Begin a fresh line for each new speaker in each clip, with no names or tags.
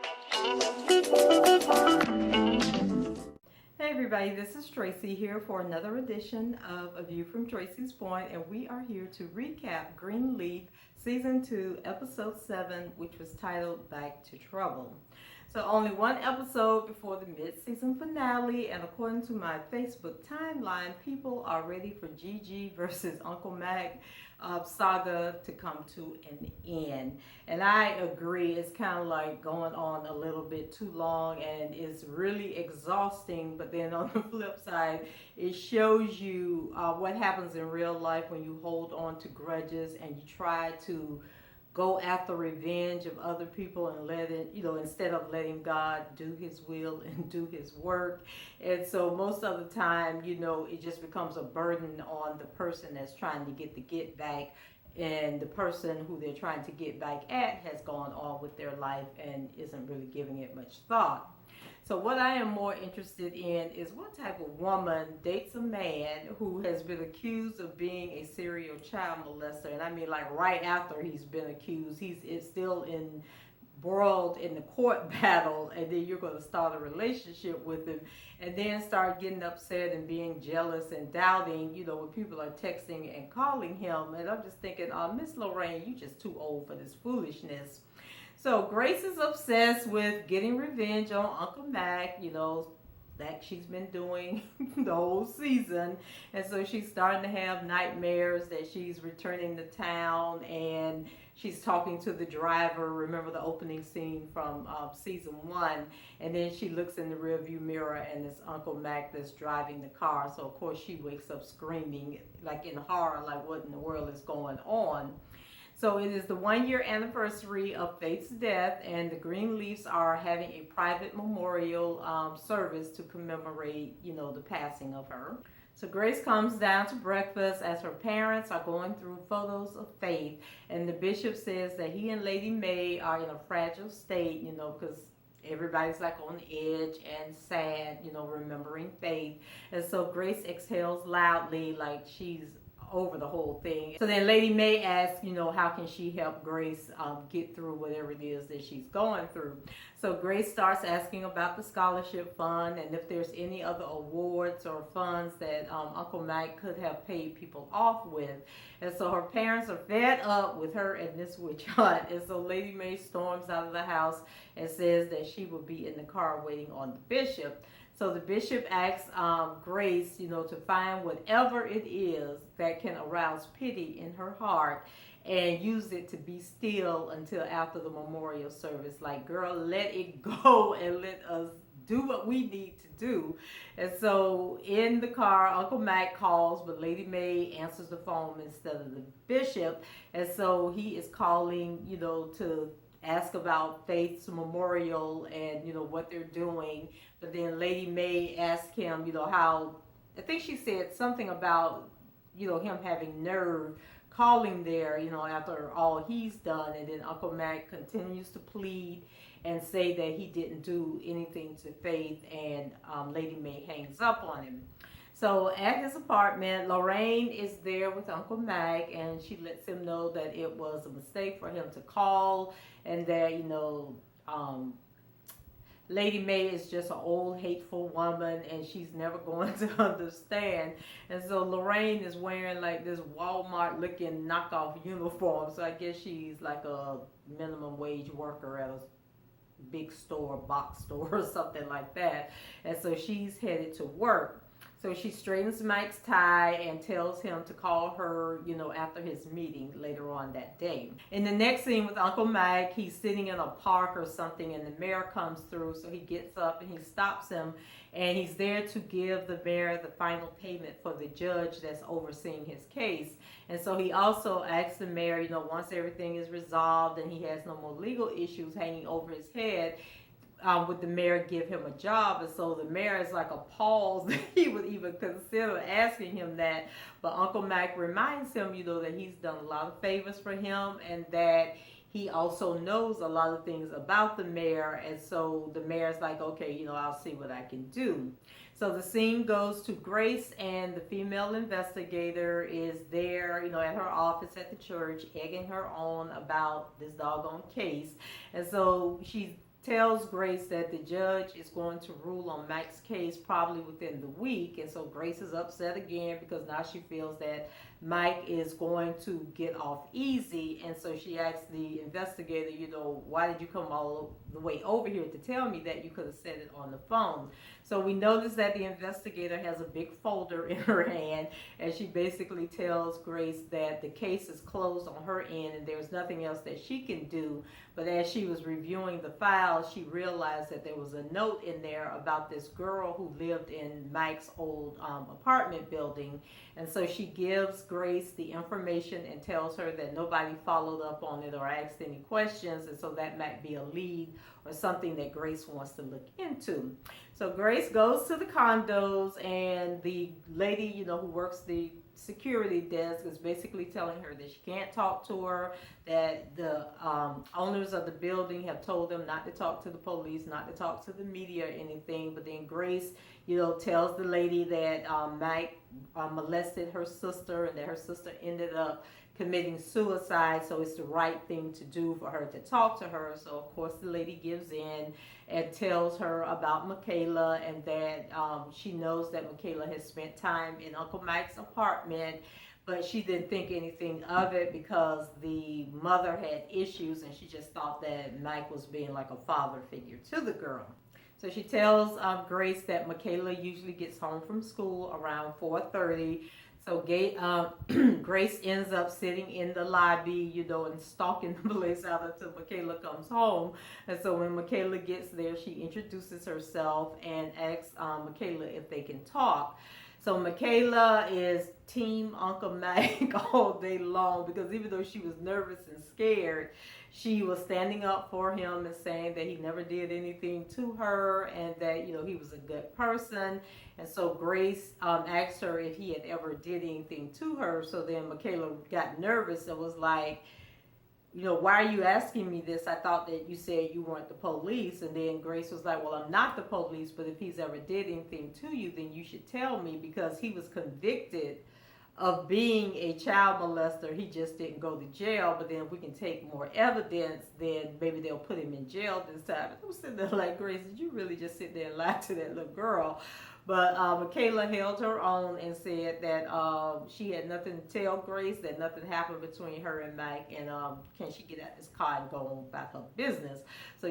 Hey everybody, this is Tracy here for another edition of A View from Tracy's Point, and we are here to recap Greenleaf Season 2, Episode 7, which was titled Back to Trouble. So only one episode before the mid-season finale, and according to my Facebook timeline, people are ready for Gigi versus Uncle Mac saga to come to an end. And I agree, it's kind of like going on a little bit too long and it's really exhausting. But then on the flip side, it shows you what happens in real life when you hold on to grudges and you try to go after revenge of other people and let it, instead of letting God do his will and do his work. And so most of the time, it just becomes a burden on the person that's trying to get back. And the person who they're trying to get back at has gone on with their life and isn't really giving it much thought. So what I am more interested in is what type of woman dates a man who has been accused of being a serial child molester. And I mean, like, right after he's been accused, he's still embroiled in the court battle, and then you're going to start a relationship with him and then start getting upset and being jealous and doubting, when people are texting and calling him. And I'm just thinking, Miss Lorraine, you just too old for this foolishness. So Grace is obsessed with getting revenge on Uncle Mac, that she's been doing the whole season. And so she's starting to have nightmares that she's returning to town and she's talking to the driver. Remember the opening scene from season 1. And then she looks in the rearview mirror and it's Uncle Mac that's driving the car. So of course she wakes up screaming like in horror, like what in the world is going on. So it is the 1-year anniversary of Faith's death, and the Greenleafs are having a private memorial service to commemorate, the passing of her. So Grace comes down to breakfast as her parents are going through photos of Faith, and the bishop says that he and Lady May are in a fragile state, because everybody's like on the edge and sad, remembering Faith. And so Grace exhales loudly like she's over the whole thing. So then Lady May asks, how can she help Grace get through whatever it is that she's going through. So Grace starts asking about the scholarship fund and if there's any other awards or funds that Uncle Mike could have paid people off with. And so her parents are fed up with her and this witch hunt. And so Lady May storms out of the house and says that she will be in the car waiting on the bishop. So the bishop asks Grace, to find whatever it is that can arouse pity in her heart and use it to be still until after the memorial service. Like, girl, let it go and let us do what we need to do. And so in the car, Uncle Mac calls, but Lady May answers the phone instead of the bishop. And so he is calling, to ask about Faith's memorial and what they're doing. But then Lady May asked him, how, I think she said something about him having nerve calling there, after all he's done. And then Uncle Mac continues to plead and say that he didn't do anything to Faith, and Lady May hangs up on him. So at his apartment, Lorraine is there with Uncle Mac, and she lets him know that it was a mistake for him to call, and that, Lady May is just an old hateful woman and she's never going to understand. And so Lorraine is wearing like this Walmart looking knockoff uniform. So I guess she's like a minimum wage worker at a big store, box store or something like that. And so she's headed to work. So she straightens Mike's tie and tells him to call her, after his meeting later on that day. In the next scene with Uncle Mike, he's sitting in a park or something and the mayor comes through. So he gets up and he stops him and he's there to give the mayor the final payment for the judge that's overseeing his case. And so he also asks the mayor, once everything is resolved and he has no more legal issues hanging over his head, would the mayor give him a job? And so the mayor is like appalled that he would even consider asking him that. But Uncle Mac reminds him, that he's done a lot of favors for him and that he also knows a lot of things about the mayor. And so the mayor's like, okay, I'll see what I can do. So the scene goes to Grace, and the female investigator is there, at her office at the church, egging her on about this doggone case. And so she's tells Grace that the judge is going to rule on Mike's case probably within the week. And so Grace is upset again because now she feels that Mike is going to get off easy. And so she asks the investigator, why did you come all the way over here to tell me that? You could have said it on the phone. So we notice that the investigator has a big folder in her hand, and she basically tells Grace that the case is closed on her end and there's nothing else that she can do. But as she was reviewing the file, she realized that there was a note in there about this girl who lived in Mike's old apartment building. And so she gives Grace the information and tells her that nobody followed up on it or asked any questions, and so that might be a lead or something that Grace wants to look into. So Grace goes to the condos, and the lady, who works the security desk is basically telling her that she can't talk to her, that the owners of the building have told them not to talk to the police, not to talk to the media or anything. But then Grace, tells the lady that Mike molested her sister and that her sister ended up committing suicide, so it's the right thing to do for her to talk to her. So of course the lady gives in and tells her about Michaela, and that she knows that Michaela has spent time in Uncle Mike's apartment, but she didn't think anything of it because the mother had issues, and she just thought that Mike was being like a father figure to the girl. So she tells Grace that Michaela usually gets home from school around 4:30. So Grace ends up sitting in the lobby, and stalking the place out until Michaela comes home. And so when Michaela gets there, she introduces herself and asks Michaela if they can talk. So Michaela is team Uncle Mike all day long, because even though she was nervous and scared, she was standing up for him and saying that he never did anything to her, and that, he was a good person. And so Grace asked her if he had ever did anything to her. So then Michaela got nervous and was like, why are you asking me this? I thought that you said you weren't the police. And then Grace was like, well, I'm not the police, but if he's ever did anything to you, then you should tell me, because he was convicted of being a child molester. He just didn't go to jail. But then if we can take more evidence, then maybe they'll put him in jail this time. I was sitting there like, Grace, did you really just sit there and lie to that little girl? But Michaela held her own and said that she had nothing to tell Grace, that nothing happened between her and Mike, and can she get out this car and go on about her business. So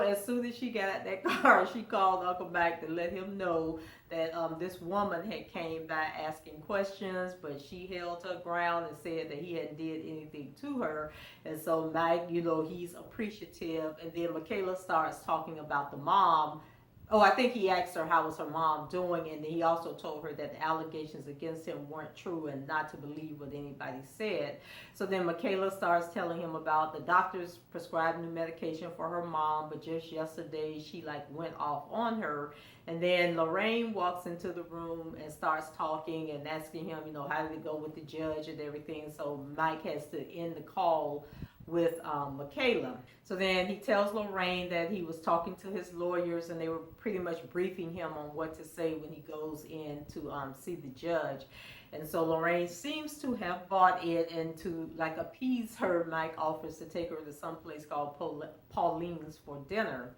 as soon as she got out that car, she called Uncle Mike to let him know that this woman had came by asking questions, but she held her ground and said that he hadn't did anything to her. And so Mike, he's appreciative. And then Michaela starts talking about the mom. Oh, I think he asked her how was her mom doing, and then he also told her that the allegations against him weren't true and not to believe what anybody said. So then Michaela starts telling him about the doctors prescribed new medication for her mom, but just yesterday she went off on her. And then Lorraine walks into the room and starts talking and asking him, how did it go with the judge and everything. So Mike has to end the call with Michaela. So then he tells Lorraine that he was talking to his lawyers, and they were pretty much briefing him on what to say when he goes in to see the judge. And so Lorraine seems to have bought it, and to appease her, Mike offers to take her to some place called Pauline's for dinner.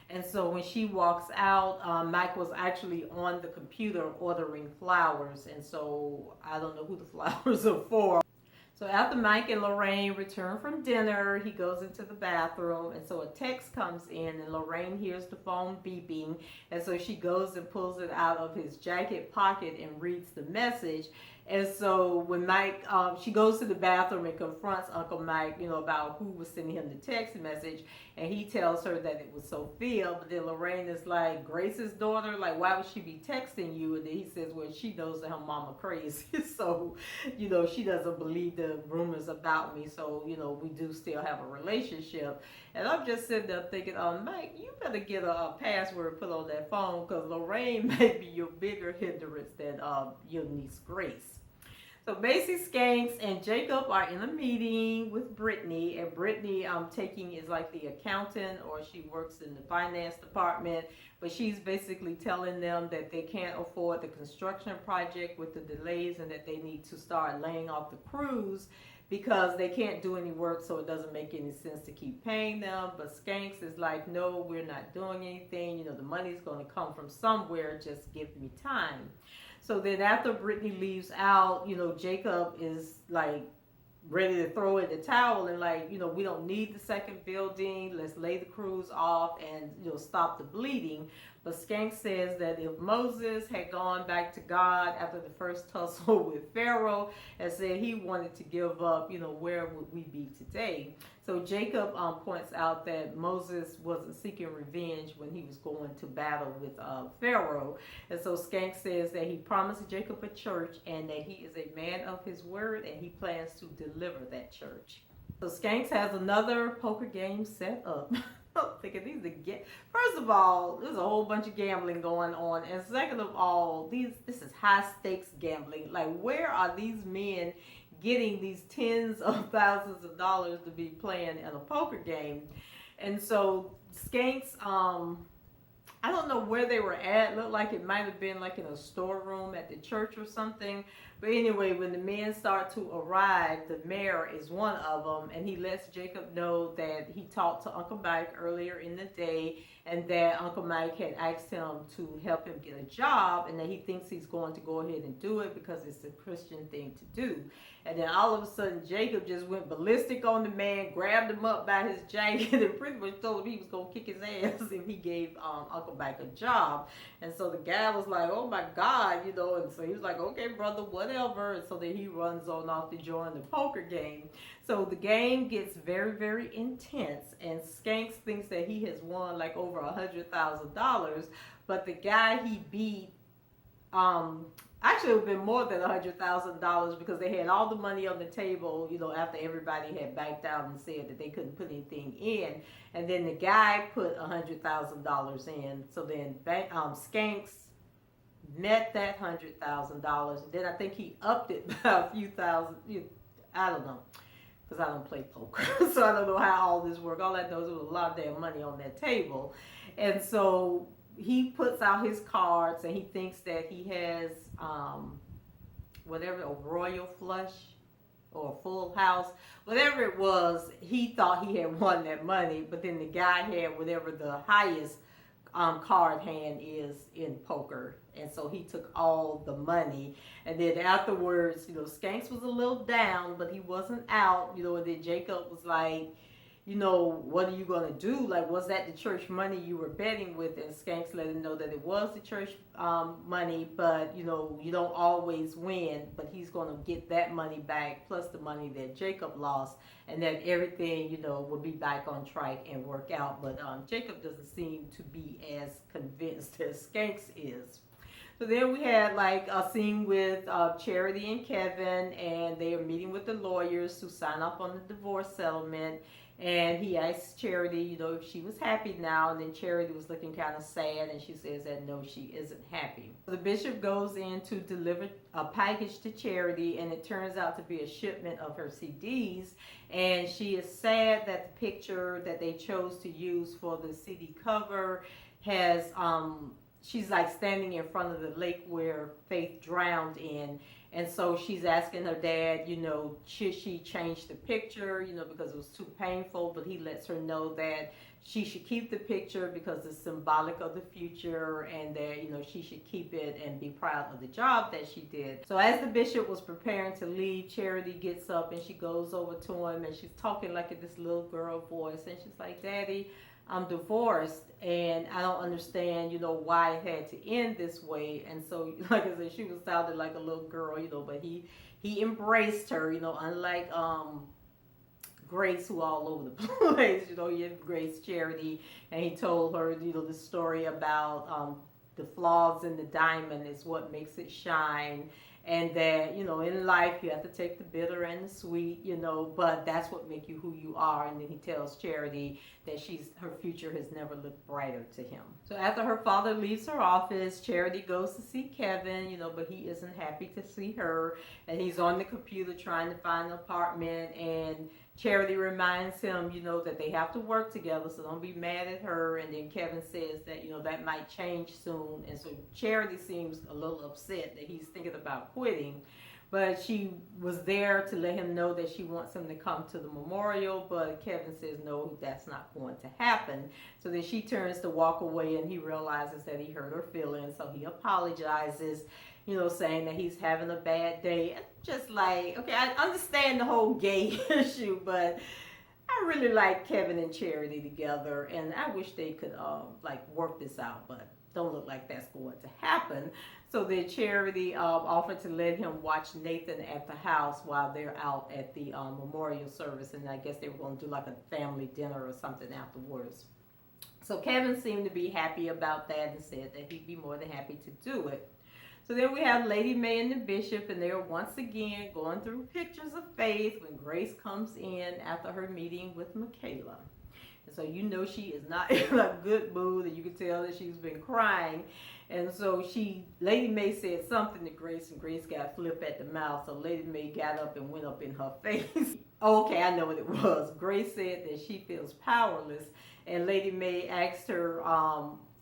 And so when she walks out, Mike was actually on the computer ordering flowers, and so I don't know who the flowers are for. So after Mike and Lorraine return from dinner, he goes into the bathroom, and so a text comes in, and Lorraine hears the phone beeping, and so she goes and pulls it out of his jacket pocket and reads the message. And so when Mike, she goes to the bathroom and confronts Uncle Mike, about who was sending him the text message, and he tells her that it was Sophia. But then Lorraine is like, Grace's daughter, why would she be texting you? And then he says, well, she knows that her mama crazy, so she doesn't believe the rumors about me. So we do still have a relationship. And I'm just sitting there thinking, Mike, you better get a password put on that phone, because Lorraine may be your bigger hindrance than your niece Grace. So Basie Skanks and Jacob are in a meeting with Brittany, and Brittany is like the accountant, or she works in the finance department, but she's basically telling them that they can't afford the construction project with the delays, and that they need to start laying off the crews because they can't do any work, so it doesn't make any sense to keep paying them. But Skanks is like, no, we're not doing anything. The money's going to come from somewhere. Just give me time. So then after Brittany leaves out, Jacob is like ready to throw in the towel and like, we don't need the second building. Let's lay the crews off and, stop the bleeding. But Skanks says that if Moses had gone back to God after the first tussle with Pharaoh and said he wanted to give up, where would we be today? So Jacob points out that Moses wasn't seeking revenge when he was going to battle with Pharaoh. And so Skanks says that he promised Jacob a church and that he is a man of his word and he plans to deliver that church. So Skanks has another poker game set up. Thinking these are first of all, there's a whole bunch of gambling going on, and second of all, this is high stakes gambling. Like, where are these men getting these tens of thousands of dollars to be playing in a poker game? And so Skanks, I don't know where they were at. Looked like it might have been like in a storeroom at the church or something. But anyway, when the men start to arrive, the mayor is one of them, and he lets Jacob know that he talked to Uncle Mike earlier in the day, and that Uncle Mike had asked him to help him get a job, and that he thinks he's going to go ahead and do it because it's the Christian thing to do. And then all of a sudden, Jacob just went ballistic on the man, grabbed him up by his jacket, and pretty much told him he was going to kick his ass if he gave Uncle Mike a job. And so the guy was like, oh my God, and so he was like, okay, brother, whatever. And so then he runs on off to join the poker game. So the game gets very, very intense, and Skanks thinks that he has won like over $100,000, but the guy he beat, actually, it would have been more than $100,000 because they had all the money on the table, after everybody had backed out and said that they couldn't put anything in. And then the guy put $100,000 in. So then Skanks met that $100,000. And then I think he upped it by a few thousand. I don't know, because I don't play poker. So I don't know how all this worked. All I know is there was a lot of damn money on that table. And so he puts out his cards and he thinks that he has whatever, a royal flush or a full house, whatever it was. He thought he had won that money, but then the guy had whatever the highest card hand is in poker, and so he took all the money. And then afterwards, Skanks was a little down, but he wasn't out, and then Jacob was like, what are you going to do? Like, was that the church money you were betting with? And Skanks let him know that it was the church money, but, you don't always win. But he's going to get that money back, plus the money that Jacob lost, and that everything, will be back on track and work out. But Jacob doesn't seem to be as convinced as Skanks is. So then we had like a scene with Charity and Kevin, and they are meeting with the lawyers to sign up on the divorce settlement. And he asked Charity, if she was happy now, and then Charity was looking kind of sad, and she says that no, she isn't happy. The bishop goes in to deliver a package to Charity, and it turns out to be a shipment of her CDs, and she is sad that the picture that they chose to use for the CD cover has, she's like standing in front of the lake where Faith drowned in. And so she's asking her dad, should she change the picture, because it was too painful. But he lets her know that she should keep the picture because it's symbolic of the future, and that, she should keep it and be proud of the job that she did. So as the bishop was preparing to leave, Charity gets up and she goes over to him, and she's talking like in this little girl voice. And she's like, Daddy, I'm divorced, and I don't understand, why it had to end this way. And so, like I said, she was sounding like a little girl, but he embraced her, unlike Grace, who all over the place, he embraced Charity, and he told her, the story about the flaws in the diamond is what makes it shine. And that, in life, you have to take the bitter and the sweet, but that's what makes you who you are. And then he tells Charity that her future has never looked brighter to him. So after her father leaves her office, Charity goes to see Kevin, but he isn't happy to see her. And he's on the computer trying to find an apartment, and Charity reminds him, that they have to work together, so don't be mad at her. And then Kevin says that, that might change soon. And so Charity seems a little upset that he's thinking about quitting. But she was there to let him know that she wants him to come to the memorial, but Kevin says no, that's not going to happen. So then she turns to walk away, and he realizes that he hurt her feelings, so he apologizes, saying that he's having a bad day. And just like, okay, I understand the whole gay issue, but I really like Kevin and Charity together, and I wish they could work this out, but don't look like that's going to happen. So then Charity offered to let him watch Nathan at the house while they're out at the memorial service, and I guess they were going to do like a family dinner or something afterwards. So Kevin seemed to be happy about that and said that he'd be more than happy to do it. So then we have Lady May and the Bishop, and they're once again going through pictures of faith when Grace comes in after her meeting with Michaela. And so she is not in a good mood, and you can tell that she's been crying. And so Lady May said something to Grace, and Grace got flipped at the mouth. So Lady May got up and went up in her face. Okay, I know what it was. Grace said that she feels powerless, and Lady May asked her,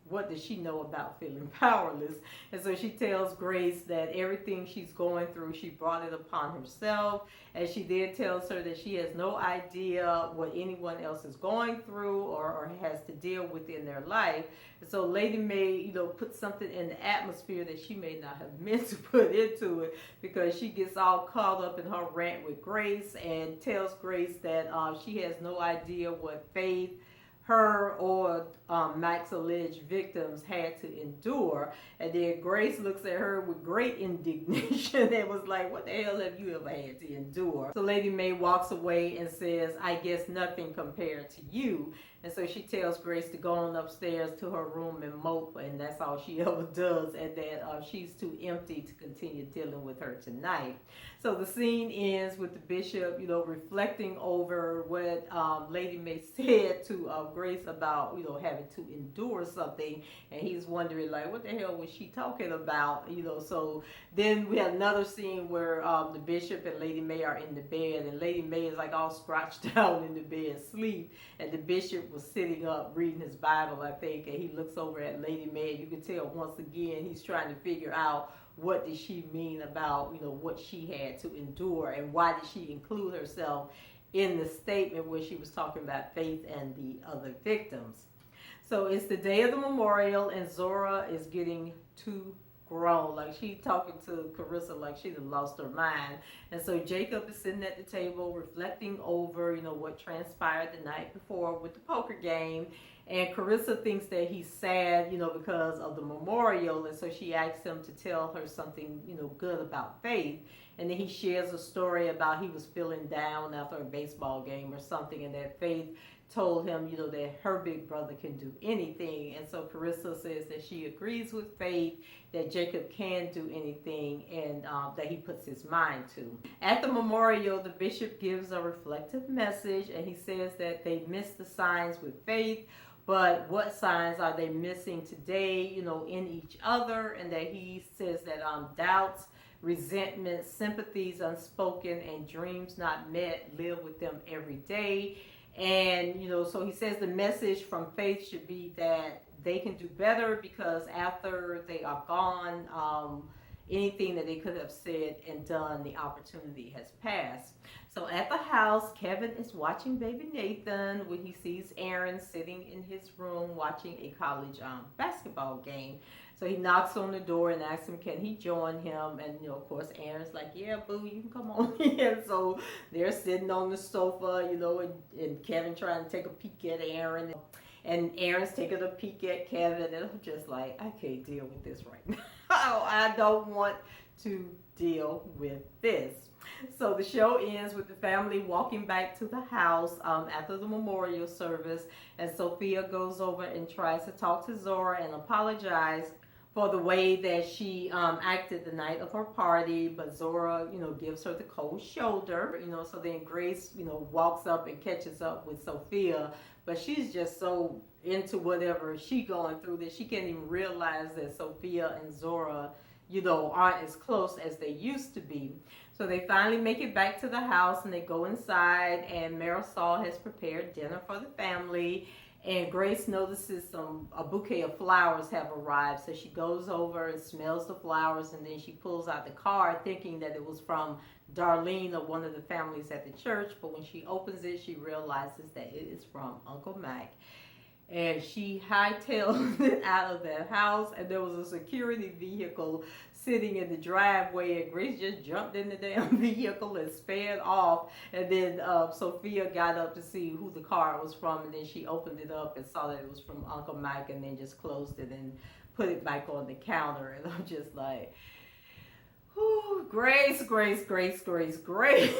what does she know about feeling powerless? And so she tells Grace that everything she's going through, she brought it upon herself. And she then tells her that she has no idea what anyone else is going through or has to deal with in their life. And so Lady May, put something in the atmosphere that she may not have meant to put into it, because she gets all caught up in her rant with Grace and tells Grace that she has no idea what faith, her or Mike's alleged victims had to endure. And then Grace looks at her with great indignation and was like, what the hell have you ever had to endure? So Lady May walks away and says, I guess nothing compared to you. And so she tells Grace to go on upstairs to her room and mope, and that's all she ever does, and that she's too empty to continue dealing with her tonight. So the scene ends with the Bishop, reflecting over what Lady May said to Grace about, having to endure something, and he's wondering, like, what the hell was she talking about, So then we have another scene where the Bishop and Lady May are in the bed, and Lady May is like all scratched out in the bed asleep, and the Bishop was sitting up reading his Bible, I think, and he looks over at Lady May, and you can tell once again he's trying to figure out what did she mean about, what she had to endure, and why did she include herself in the statement where she was talking about Faith and the other victims. So it's the day of the memorial, and Zora is getting too grown. Like, she talking to Carissa like she done lost her mind. And so Jacob is sitting at the table reflecting over, what transpired the night before with the poker game. And Carissa thinks that he's sad, because of the memorial. And so she asks him to tell her something, good about Faith. And then he shares a story about he was feeling down after a baseball game or something, and that Faith told him, that her big brother can do anything. And so Carissa says that she agrees with Faith, that Jacob can do anything, and that he puts his mind to. At the memorial, the Bishop gives a reflective message, and he says that they missed the signs with Faith, but what signs are they missing today, in each other? And that he says that doubts, resentment, sympathies unspoken, and dreams not met live with them every day. And, so he says the message from Faith should be that they can do better, because after they are gone, anything that they could have said and done, the opportunity has passed. So at the house, Kevin is watching baby Nathan when he sees Aaron sitting in his room watching a college basketball game. So he knocks on the door and asks him, can he join him? And, of course, Aaron's like, yeah, boo, you can come on in. So they're sitting on the sofa, and Kevin trying to take a peek at Aaron. And Aaron's taking a peek at Kevin. And I'm just like, I can't deal with this right now. I don't want to deal with this. So the show ends with the family walking back to the house after the memorial service. And Sophia goes over and tries to talk to Zora and apologize for the way that she acted the night of her party, but Zora, gives her the cold shoulder, so then Grace, walks up and catches up with Sophia, but she's just so into whatever she's going through that she can't even realize that Sophia and Zora, aren't as close as they used to be. So they finally make it back to the house, and they go inside, and Marisol has prepared dinner for the family. And Grace notices a bouquet of flowers have arrived. So she goes over and smells the flowers, and then she pulls out the card thinking that it was from Darlene or one of the families at the church. But when she opens it, she realizes that it is from Uncle Mac. And she hightailed it out of that house, and there was a security vehicle sitting in the driveway, and Grace just jumped in the damn vehicle and sped off. And then Sophia got up to see who the car was from, and then she opened it up and saw that it was from Uncle Mike, and then just closed it and put it back on the counter. And I'm just like, whew, Grace, Grace, Grace, Grace, Grace.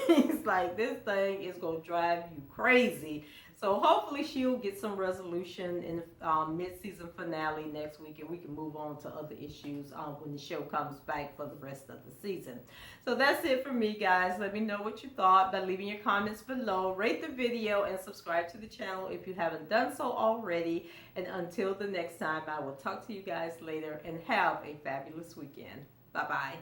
Like, this thing is gonna drive you crazy. So hopefully she'll get some resolution in the mid-season finale next week, and we can move on to other issues when the show comes back for the rest of the season. So that's it for me, guys. Let me know what you thought by leaving your comments below. Rate the video and subscribe to the channel if you haven't done so already. And until the next time, I will talk to you guys later, and have a fabulous weekend. Bye-bye.